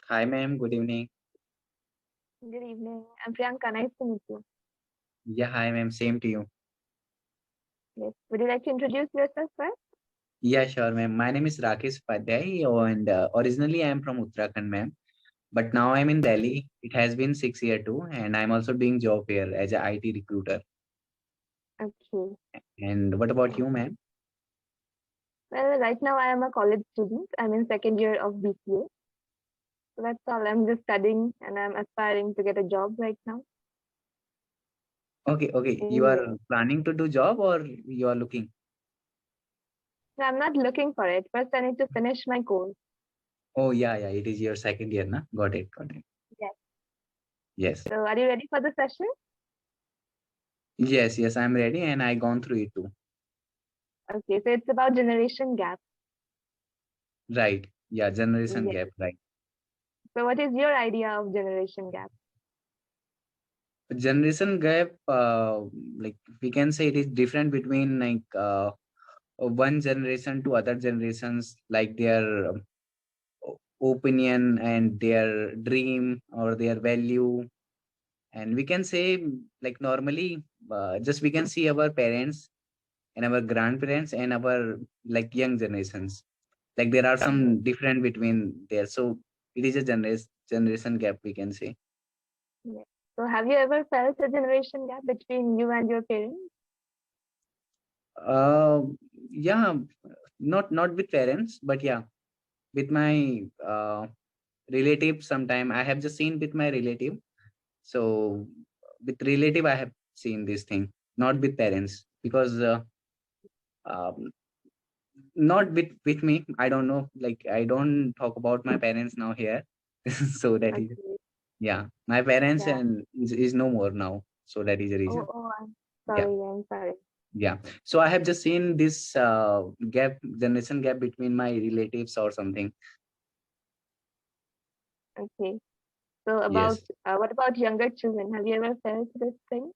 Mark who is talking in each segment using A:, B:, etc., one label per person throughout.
A: Hi, ma'am. Good evening.
B: Good evening. I'm Priyanka. Nice to meet you.
A: Yeah, hi, ma'am. Same to you.
B: Yes. Would you like to introduce yourself first?
A: Yeah, sure, ma'am. My name is Rakesh Upadhyay, and originally I am from Uttarakhand, ma'am. But now I'm in Delhi. It has been 6 years too, and I'm also doing job here as a IT recruiter.
B: Okay.
A: And what about
B: Nice.
A: you, ma'am?
B: Well, right now I am a college student. I'm in second year of BCA. So that's all. I'm just studying and I'm aspiring to get a job right now
A: Okay, okay.
B: in
A: You are
B: US.
A: planning to do job or you are looking?
B: So I'm not looking for it. First, I need to finish my course.
A: Oh, yeah, yeah. It is your second year, na? Got it, got it.
B: Yes.
A: Yes,
B: So are you ready for the session?
A: yes, yes. I'm ready, and I gone through it too.
B: Okay. So it's about generation gap.
A: Right. Yeah, generation
B: Yes.
A: gap. Right.
B: So what is your idea of generation gap?
A: Generation gap. Like we can say, it is different between one generation to other generations, like their opinion and their dream or their value. And we can say, like normally, just we can see our parents and our grandparents and our like young generations, like there are
B: Yes.
A: some different between there, so it is a generation gap, we can say.
B: Yes. So have you ever felt a generation gap between you and your parents?
A: uh yeah, not with parents, but yeah, with my relative. Sometime I have just seen with my relative. So with relative, I have seen this thing, not with parents, because um, not with me. I don't know. Like I don't talk about my parents now here. So that is,
B: Okay.
A: yeah. My parents
B: Yeah.
A: and is no more now. So that is the
B: Oh,
A: reason.
B: oh, I'm
A: Yeah,
B: sorry. I'm sorry.
A: yeah. So I have just seen this gap, generation gap between my relatives or something.
B: Okay. So about
A: Yes.
B: what about younger children? Have you ever felt this thing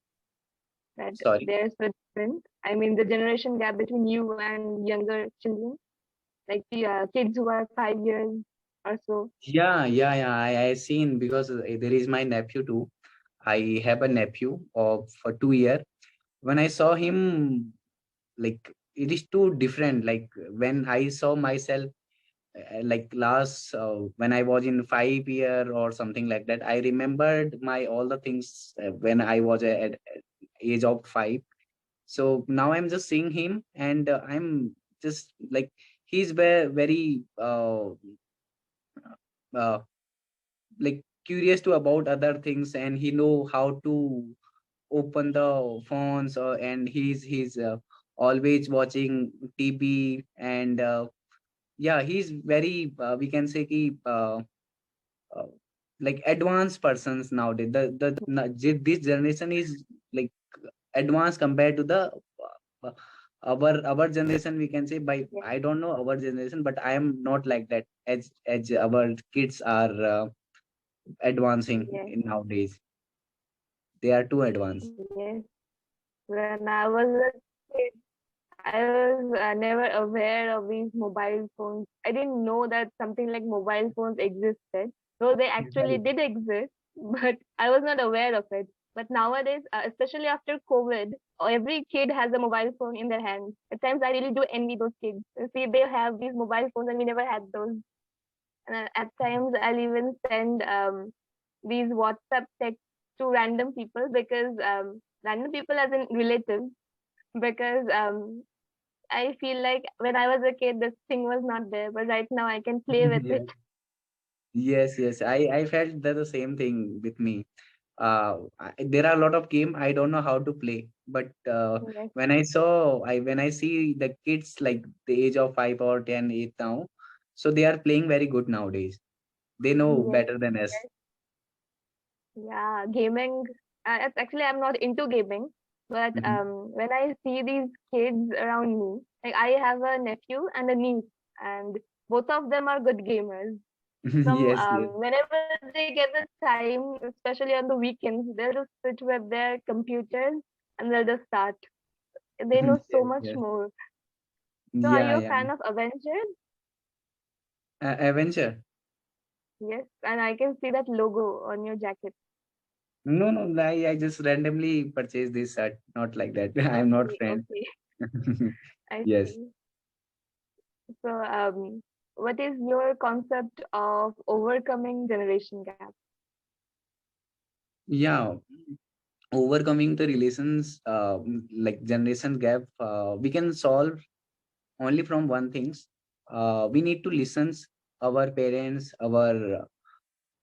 B: that
A: Sorry.
B: there's a difference? I mean, the generation gap between you and younger children, like the kids who are 5 years or so.
A: Yeah, yeah, yeah. I seen, because there is my nephew too. I have a nephew of for 2 year. When I saw him, like it is too different. Like when I saw myself, like last when I was in 5 year or something like that, I remembered my all the things when I was at age of 5. So now I'm just seeing him, and I'm just like he's very uh, like curious to about other things, and he know how to open the phones, and he's always watching TV. And yeah, he's very we can say uh, like advanced persons nowadays. This generation is like advanced compared to the uh, our generation, we can say. By
B: Yes,
A: I don't know our generation, but I am not like that, as our kids are advancing
B: yes,
A: in nowadays. They are too advanced.
B: yes. When I was a kid, I was never aware of these mobile phones. I didn't know that something like mobile phones existed. Though they actually
A: Right.
B: did exist, but I was not aware of it. But nowadays, especially after COVID, every kid has a mobile phone in their hands. At times, I really do envy those kids. You see, they have these mobile phones, and we never had those. And at times, I'll even send these WhatsApp texts to random people because random people as in relatives because I feel like when I was a kid, this thing was not there, but right now I can play with
A: Yeah.
B: it.
A: Yes, yes. I felt that the same thing with me. There are a lot of game I don't know how to play, but
B: Yes,
A: when I see the kids like the age of 5 or 10, 8 now, so they are playing very good nowadays. They know
B: yes,
A: better than us.
B: yes. Yeah, gaming. Actually, I'm not into gaming, but
A: Mhm.
B: when I see these kids around me, like I have a nephew and a niece, and both of them are good gamers. From
A: Yes, yes.
B: whenever they get the time, especially on the weekends, they'll just sit with their computers and they'll just start. They know so
A: Yes,
B: much
A: yes.
B: more. So, are
A: Yeah,
B: you a
A: yeah.
B: fan of Avengers?
A: Avenger.
B: Yes, and I can see that logo on your jacket.
A: No, no, I just randomly purchased this shirt. Not like that. I'm not
B: Okay,
A: friend.
B: okay, I
A: Yes.
B: see. So, what is your concept of overcoming generation gap?
A: Yeah. Overcoming the relations, like generation gap, we can solve only from one things. We need to listen our parents, our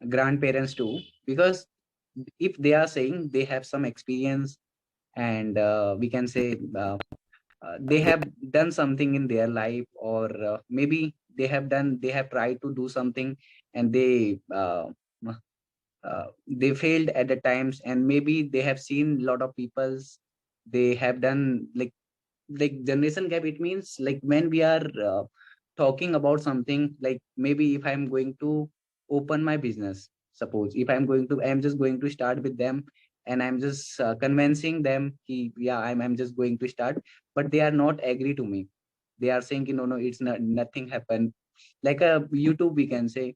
A: grandparents too, because if they are saying they have some experience, and we can say they have done something in their life, or maybe they have tried to do something, and they failed at the times, and maybe they have seen a lot of people's, they have done like generation gap. It means like when we are talking about something, like maybe if I'm going to open my business, suppose if I'm just going to start with them, and I'm just convincing them yeah, I'm just going to start, but they are not agree to me. They are saying no, no, it's not, nothing happened. Like a YouTube, we can say,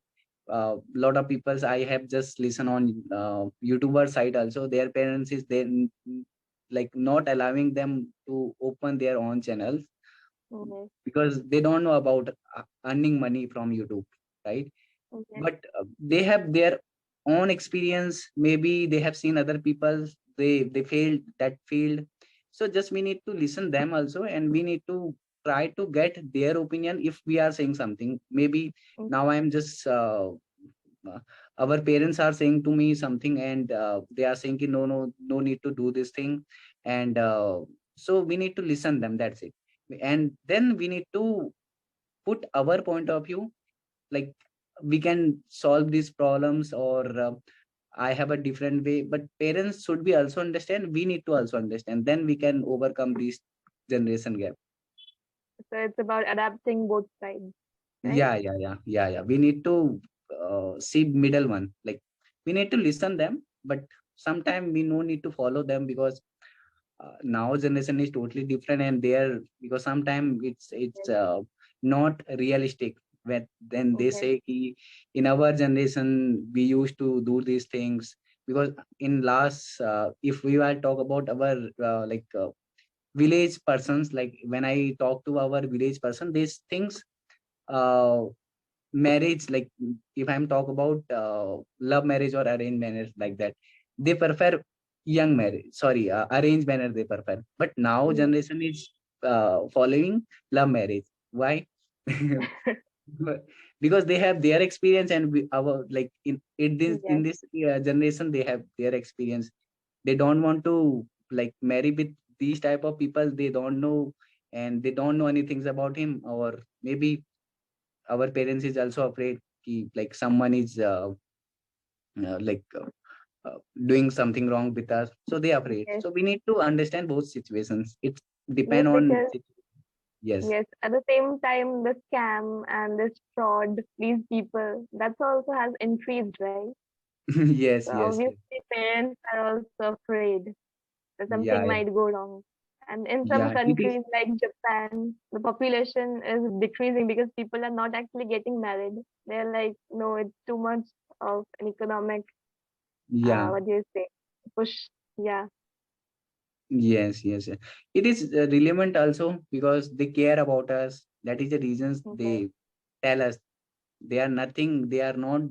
A: a lot of people's I have just listen on YouTuber side also, their parents is then like not allowing them to open their own channels,
B: Yes,
A: because they don't know about earning money from YouTube, right?
B: yes,
A: But they have their own experience. Maybe they have seen other people, they failed that field. So just we need to listen them also, and we need to try to get their opinion. If we are saying something, maybe
B: mm,
A: now I'm just uh, our parents are saying to me something, and they are saying ki, no, no, no need to do this thing, and so we need to listen them, that's it. And then we need to put our point of view, like we can solve these problems, or I have a different way, but parents should be also understand, we need to also understand, then we can overcome this generation gap.
B: so it's about adapting both sides, right?
A: Yeah, we need to see middle one, like we need to listen them, but sometime we no need to follow them, because now generation is totally different, and there, because sometimes it's
B: Yes,
A: not realistic. When then they
B: yes,
A: say ki, in our generation we used to do these things, because in last if we are talk about our village persons, like when I talk to our village person, these things, uh, marriage, like if I'm talk about love marriage or arranged marriage, like that, they prefer young marriage, sorry, arranged marriage they prefer, but now
B: yes,
A: generation is following love marriage. Why? Because they have their experience, and our like in
B: yes,
A: this generation they have their experience. They don't want to like marry with these type of people, they don't know, and they don't know anything about him, or maybe our parents is also afraid ki, like someone is uh, like uh, doing something wrong with us, so they are afraid.
B: yes,
A: So we need to understand both situations. It
B: yes,
A: depend on
B: because
A: yes.
B: yes, at the same time, the scam and this fraud, these people, that's also has increased, right?
A: Yes,
B: So
A: yes, yes.
B: obviously, parents are also afraid that
A: Yeah,
B: something
A: yeah,
B: might go wrong. And in some
A: yeah, it is.
B: countries like Japan, the population is decreasing because people are not actually getting married. They're like, no, it's too much of an economic,
A: Yeah,
B: what do you say, push. Yeah.
A: yes, yes, yes. It is relevant also, because they care about us. That is the reasons
B: Yes,
A: they tell us. They are nothing, they are not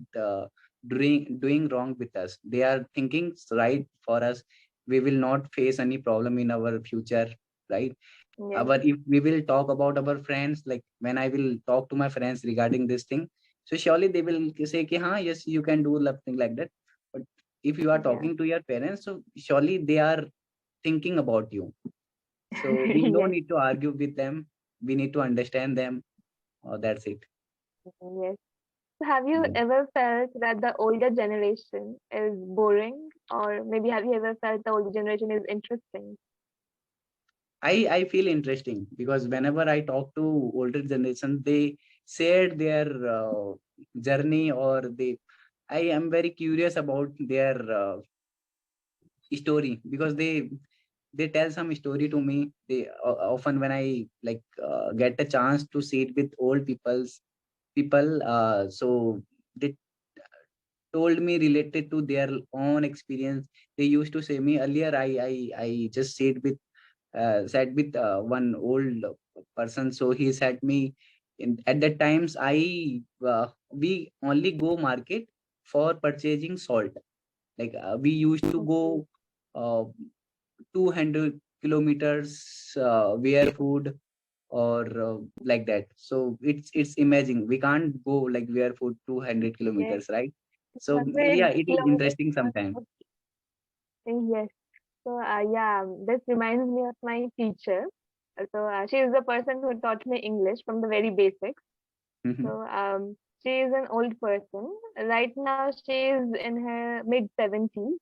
A: doing wrong with us, they are thinking right for us. We will not face any problem in our future, right?
B: yes,
A: Our, if we will talk about our friends, like when I will talk to my friends regarding this thing, so surely they will say ki, ha, yes, you can do something like that. But if you are
B: yeah.
A: talking to your parents, so surely they are thinking about you. So we no
B: Yes,
A: need to argue with them, we need to understand them. That's it.
B: yes. So have you ever felt that the older generation is boring? Or maybe have you ever felt the older generation is interesting?
A: I feel interesting, because whenever I talk to older generation, they shared their journey, or they, I am very curious about their story, because they tell some story to me. They often when I get a chance to sit with old people, so they told me related to their own experience. They used to say me earlier. I just sat with one old person. So he said me, at that times we only go market for purchasing salt. Like we used to go uh, 200 kilometers wear food or like that. So it's amazing. We can't go like wear food 200
B: Yes,
A: kilometers, right? So yeah,
B: 100
A: it is
B: kilometers.
A: interesting sometimes.
B: Yes. So, yeah, this reminds me of my teacher. So, she is the person who taught me English from the very basics.
A: Mhm.
B: So, she is an old person. Right now, she is in her mid 70s,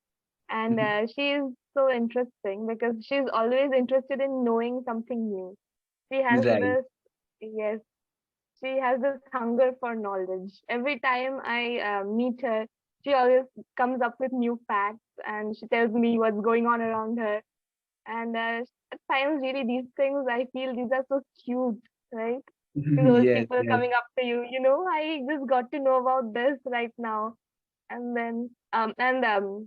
B: and
A: Mhm.
B: she is so interesting because she is always interested in knowing something new. She has
A: Right.
B: this, yes, she has this hunger for knowledge. Every time I meet her, she always comes up with new facts and she tells me what's going on around her. And at times, really, these things I feel these are so cute, right? These old
A: Yes,
B: people
A: yes.
B: coming up to you, I just got to know about this right now. And then,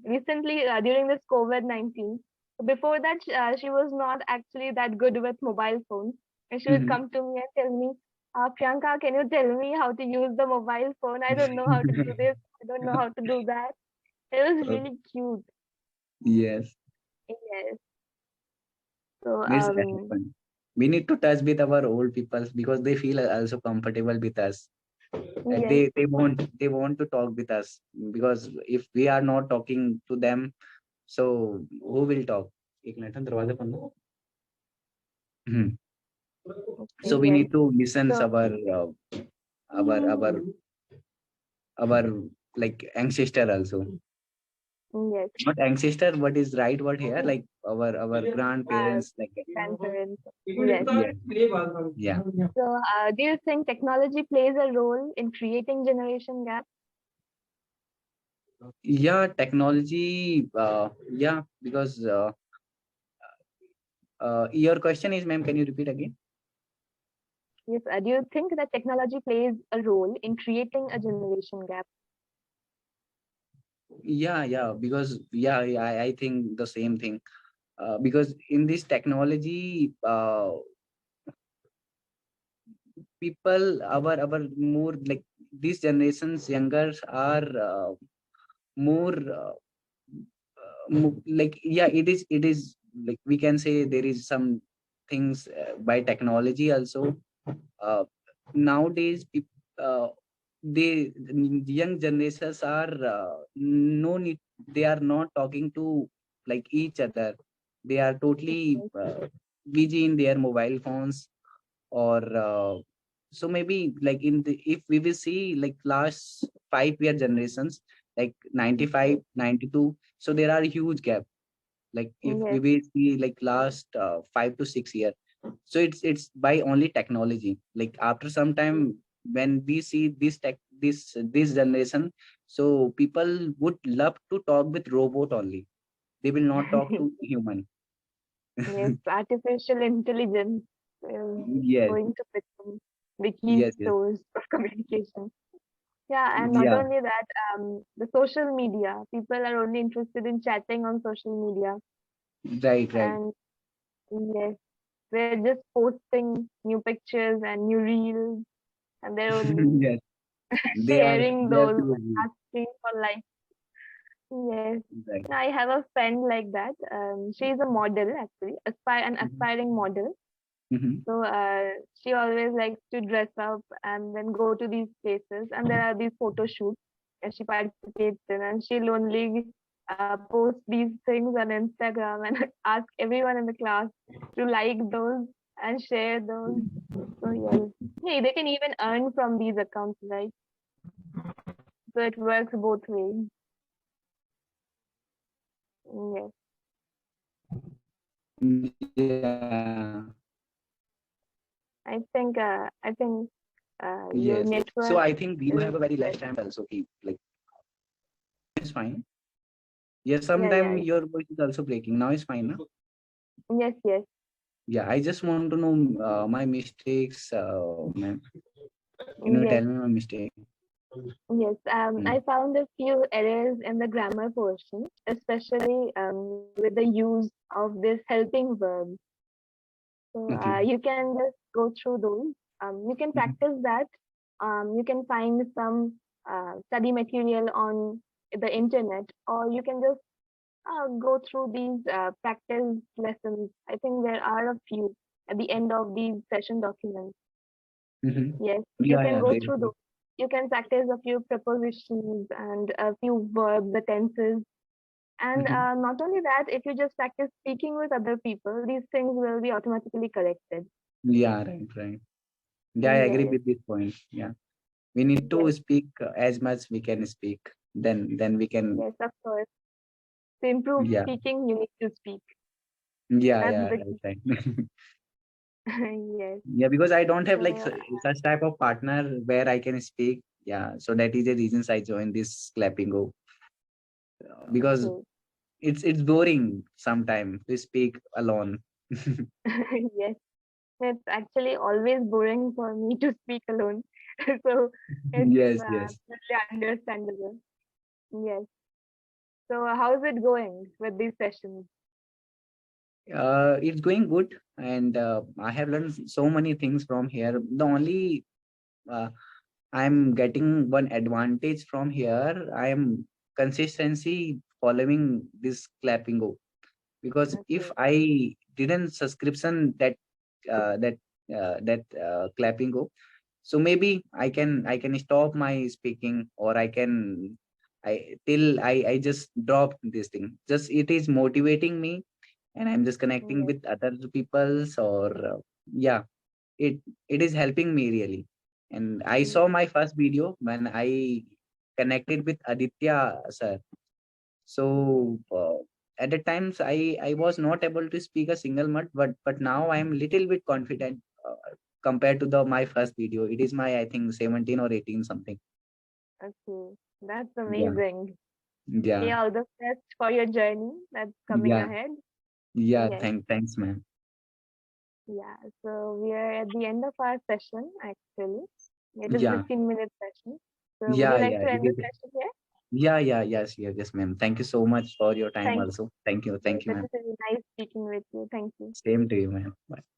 B: recently, during this COVID-19, before that, she was not actually that good with mobile phones. And she would
A: Mhm.
B: come to me and tell me, Priyanka, can you tell me how to use the mobile phone? I don't know how to do this. I don't know how to do that. It was
A: Uh,
B: really cute.
A: yes,
B: Yes. So,
A: it's fun. We need to touch with our old peoples because they feel also comfortable with us.
B: yes.
A: They want to talk with us, because if we are not talking to them, so who will talk? एक minute ना, दरवाजा बंद हो. Mhm.
B: Okay,
A: So we
B: yes.
A: need to listen
B: So,
A: our our like ancestor also.
B: yes.
A: Not ancestor, what is right word here? Like our
B: Uh,
A: grandparents, like
B: Grandparents. Yes.
A: yeah, yeah,
B: So, do you think technology plays a role in creating generation gap?
A: yeah. Technology, yeah, because your question is, ma'am, can you repeat again?
B: Yes. Do you think that technology plays a role in creating a generation gap?
A: Yeah, yeah, because yeah, I think the same thing. Because in this technology, people, our more like these generations younger are more like, yeah, it is like we can say there is some things by technology also. uh, Nowadays they young generations are no need, they are not talking to like each other. They are totally
B: Yes.
A: busy in their mobile phones, or so maybe like in the, if we will see like last 5 year generations, like 95,
B: Okay.
A: 92, so there are huge gap. Like if we
B: Yes.
A: will see like last 5 to 6 year, so it's by only technology. Like after some time, when we see this generation, so people would love to talk with robot only. They will not talk to human.
B: Yes. Artificial intelligence is
A: Yes,
B: going to become the key
A: yes, yes.
B: source of communication. Yeah, and not
A: Yeah,
B: only that, the social media. People are only interested in chatting on social media,
A: right, right.
B: and yes, they're just posting new pictures and new reels, and they're only
A: Yes, they are
B: sharing
A: they are
B: those,
A: too busy.
B: asking for likes. Yes.
A: Right.
B: I have a friend like that. She's a model actually, an
A: Mhm.
B: aspiring model.
A: Mhm.
B: So she always likes to dress up and then go to these places, and there are these photo shoots that she participates in, and she'll only post these things on Instagram and ask everyone in the class to like those and share those. So yes, hey, they can even earn from these accounts, right? So it works both ways. Yes,
A: Yeah.
B: I think your
A: Yes. So
B: network
A: I think you
B: is
A: have a very less
B: like
A: time also. Like it's fine. Yes,
B: yeah, yeah,
A: sometime your voice is also breaking. Now it's fine, no?
B: yes, yes.
A: Yeah, I just want to know my mistakes, ma'am. Can you tell
B: Yes,
A: me my mistake?
B: Yes,
A: Mm.
B: I found a few errors in the grammar portion, especially with the use of this helping verb. So
A: Okay.
B: you can just go through those. You can
A: Mhm.
B: practice that. You can find some study material on the internet, or you can just go through these practice lessons. I think there are a few at the end of these session documents.
A: Mhm.
B: Yes, you
A: Yeah,
B: can
A: yeah,
B: go
A: there.
B: through those. You can practice a few prepositions and a few verbs, the tenses. And
A: Mhm.
B: not only that, if you just practice speaking with other people, these things will be automatically corrected.
A: Yeah, right, right. Yeah, I agree
B: Yes,
A: with this point. Yeah, we need to
B: yes,
A: speak as much we can speak. Then we can.
B: yes, of course. To improve
A: Yeah,
B: speaking, you need to speak.
A: yeah,
B: That's
A: yeah,
B: the
A: right,
B: key.
A: right.
B: Yes.
A: Yeah, because I don't have like
B: So,
A: such type of partner where I can speak. Yeah, so that is the reasons I joined this Clapingo, because
B: okay.
A: it's boring sometimes to speak alone.
B: Yes. It's actually always boring for me to speak alone. So it's
A: Yes, yes.
B: totally understandable. Yes. So how's it going with these sessions?
A: It's going good, and I have learned so many things from here. The only uh, I'm getting one advantage from here. I am consistency following this Clapingo, because if
B: Okay.
A: I didn't subscription that Clapingo, so maybe I can stop my speaking, or I just drop this thing. Just it is motivating me, and I'm just connecting
B: Yes.
A: with other peoples, or yeah, it it is helping me really. And I saw
B: Yes.
A: my first video when I connected with Aditya sir.
B: Yes.
A: So at the times I was not able to speak a single word, but now I am little bit confident compared to the my first video. It is my, I think, 17 or 18 something.
B: Okay. That's
A: Yeah,
B: amazing. Okay,
A: yeah,
B: all the best for your journey that's coming
A: yeah,
B: ahead.
A: yeah.
B: Yes.
A: Thanks, man.
B: Yeah. So we are at the end of our session actually. It is
A: Yeah,
B: 15-minute session. So would
A: yeah,
B: you like
A: yeah.
B: to
A: It
B: end the
A: is.
B: session here?
A: Yeah, yeah, yes, yes, yes, ma'am. Thank you so much for your time
B: Thank
A: also.
B: you.
A: Thank you,
B: It
A: ma'am.
B: was really nice speaking with you. Thank you.
A: Same to you, ma'am. Bye.